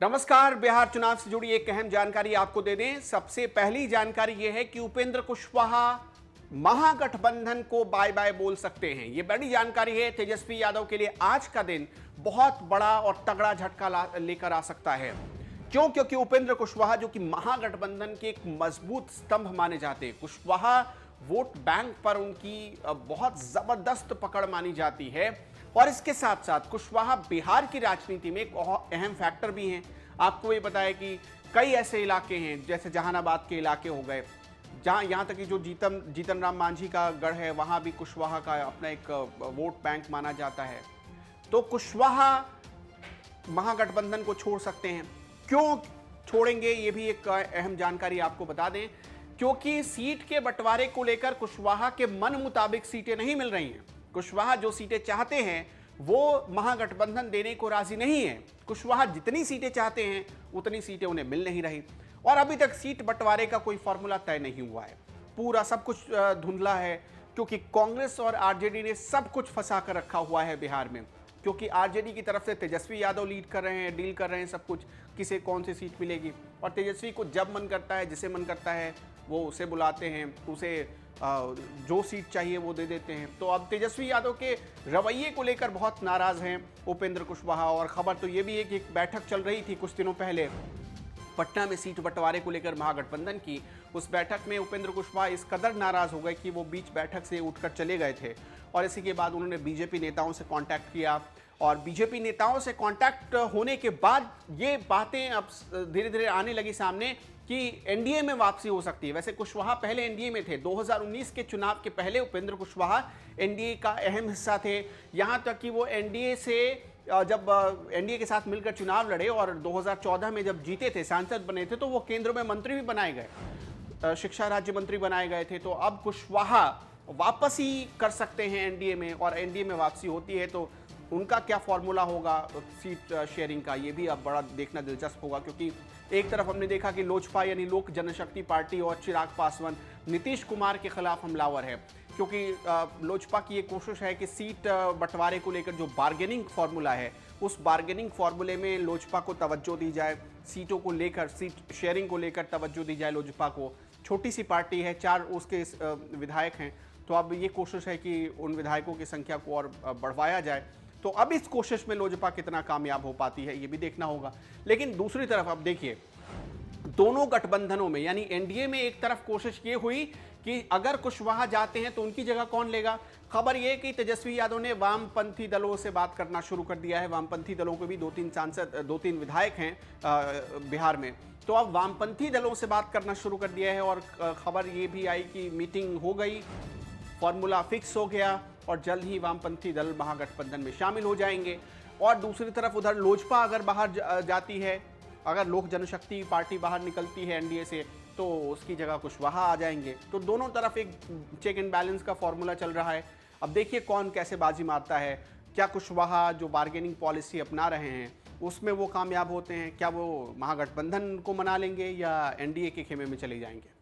नमस्कार। बिहार चुनाव से जुड़ी एक अहम जानकारी आपको दे दें। सबसे पहली जानकारी यह है कि उपेंद्र कुशवाहा महागठबंधन को बाय बाय बोल सकते हैं। यह बड़ी जानकारी है। तेजस्वी यादव के लिए आज का दिन बहुत बड़ा और तगड़ा झटका लेकर आ सकता है। क्यों? क्योंकि उपेंद्र कुशवाहा जो कि महागठबंधन के एक मजबूत स्तंभ माने जाते हैं, कुशवाहा वोट बैंक पर उनकी बहुत जबरदस्त पकड़ मानी जाती है। और इसके साथ साथ कुशवाहा बिहार की राजनीति में एक अहम फैक्टर भी हैं। आपको ये पता है कि कई ऐसे इलाके हैं जैसे जहानाबाद के इलाके हो गए, जहां यहां तक कि जो जीतन राम मांझी का गढ़ है, वहां भी कुशवाहा का अपना एक वोट बैंक माना जाता है। तो कुशवाहा महागठबंधन को छोड़ सकते हैं। क्यों छोड़ेंगे, ये भी एक अहम जानकारी आपको बता दें। क्योंकि सीट के बंटवारे को लेकर कुशवाहा के मन मुताबिक सीटें नहीं मिल रही हैं। कुशवाहा जो सीटें चाहते हैं वो महागठबंधन देने को राजी नहीं है। कुशवाहा जितनी सीटें चाहते हैं उतनी सीटें उन्हें मिल नहीं रही और अभी तक सीट बंटवारे का कोई फॉर्मूला तय नहीं हुआ है। पूरा सब कुछ धुंधला है क्योंकि कांग्रेस और आरजेडी ने सब कुछ फंसा कर रखा हुआ है बिहार में। क्योंकि आरजेडी की तरफ से तेजस्वी यादव लीड कर रहे हैं, डील कर रहे हैं सब कुछ, किसे कौन सी सीट मिलेगी। और तेजस्वी को जब मन करता है, जिसे मन करता है वो उसे बुलाते हैं, उसे जो सीट चाहिए वो दे देते हैं। तो अब तेजस्वी यादव के रवैये को लेकर बहुत नाराज हैं उपेंद्र कुशवाहा। और खबर तो ये भी है कि एक बैठक चल रही थी कुछ दिनों पहले पटना में सीट बंटवारे को लेकर महागठबंधन की। उस बैठक में उपेंद्र कुशवाहा इस कदर नाराज हो गए कि वो बीच बैठक से उठकर चले गए थे। और इसी के बाद उन्होंने बीजेपी नेताओं से कांटेक्ट किया और बीजेपी नेताओं से कांटेक्ट होने के बाद ये बातें अब धीरे धीरे आने लगी सामने कि एनडीए में वापसी हो सकती है। वैसे कुशवाहा पहले एनडीए में थे। 2019 के चुनाव के पहले उपेंद्र कुशवाहा एनडीए का अहम हिस्सा थे। यहां तक कि वो एनडीए से जब एनडीए के साथ मिलकर चुनाव लड़े और 2014 में जब जीते थे, सांसद बने थे, तो वो केंद्र में मंत्री भी बनाए गए, शिक्षा राज्य मंत्री बनाए गए थे। तो अब कुशवाहा वापसी कर सकते हैं एनडीए में, और एनडीए में वापसी होती है तो उनका क्या फॉर्मूला होगा सीट शेयरिंग का, ये भी अब बड़ा देखना दिलचस्प होगा। क्योंकि एक तरफ हमने देखा कि लोजपा यानी लोक जनशक्ति पार्टी और चिराग पासवान नीतीश कुमार के खिलाफ हमलावर है। क्योंकि लोजपा की ये कोशिश है कि सीट बंटवारे को लेकर जो बार्गेनिंग फार्मूला है, उस बार्गेनिंग फार्मूले में लोजपा को तवज्जो दी जाए, सीटों को लेकर, सीट शेयरिंग को लेकर तवज्जो दी जाए लोजपा को। छोटी सी पार्टी है, 4 उसके विधायक हैं, तो अब ये कोशिश है कि उन विधायकों की संख्या को और बढ़वाया जाए। तो अब इस कोशिश में लोजपा कितना कामयाब हो पाती है ये भी देखना होगा। लेकिन दूसरी तरफ अब देखिए, दोनों गठबंधनों में यानी एनडीए में एक तरफ कोशिश ये हुई कि अगर कुशवाहा जाते हैं तो उनकी जगह कौन लेगा। खबर यह कि तेजस्वी यादव ने वामपंथी दलों से बात करना शुरू कर दिया है। वामपंथी दलों के भी 2-3 सांसद, 2-3 विधायक हैं बिहार में। तो अब वामपंथी दलों से बात करना शुरू कर दिया है और खबर ये भी आई कि मीटिंग हो गई, फॉर्मूला फिक्स हो गया और जल्द ही वामपंथी दल महागठबंधन में शामिल हो जाएंगे। और दूसरी तरफ उधर लोजपा अगर बाहर जाती है, अगर लोक जनशक्ति पार्टी बाहर निकलती है एनडीए से, तो उसकी जगह कुशवाहा आ जाएंगे। तो दोनों तरफ एक चेक एंड बैलेंस का फॉर्मूला चल रहा है। अब देखिए कौन कैसे बाजी मारता है। क्या कुशवाहा जो बार्गेनिंग पॉलिसी अपना रहे हैं उसमें वो कामयाब होते हैं? क्या वो महागठबंधन को मना लेंगे या एनडीए के खेमे में चले जाएंगे?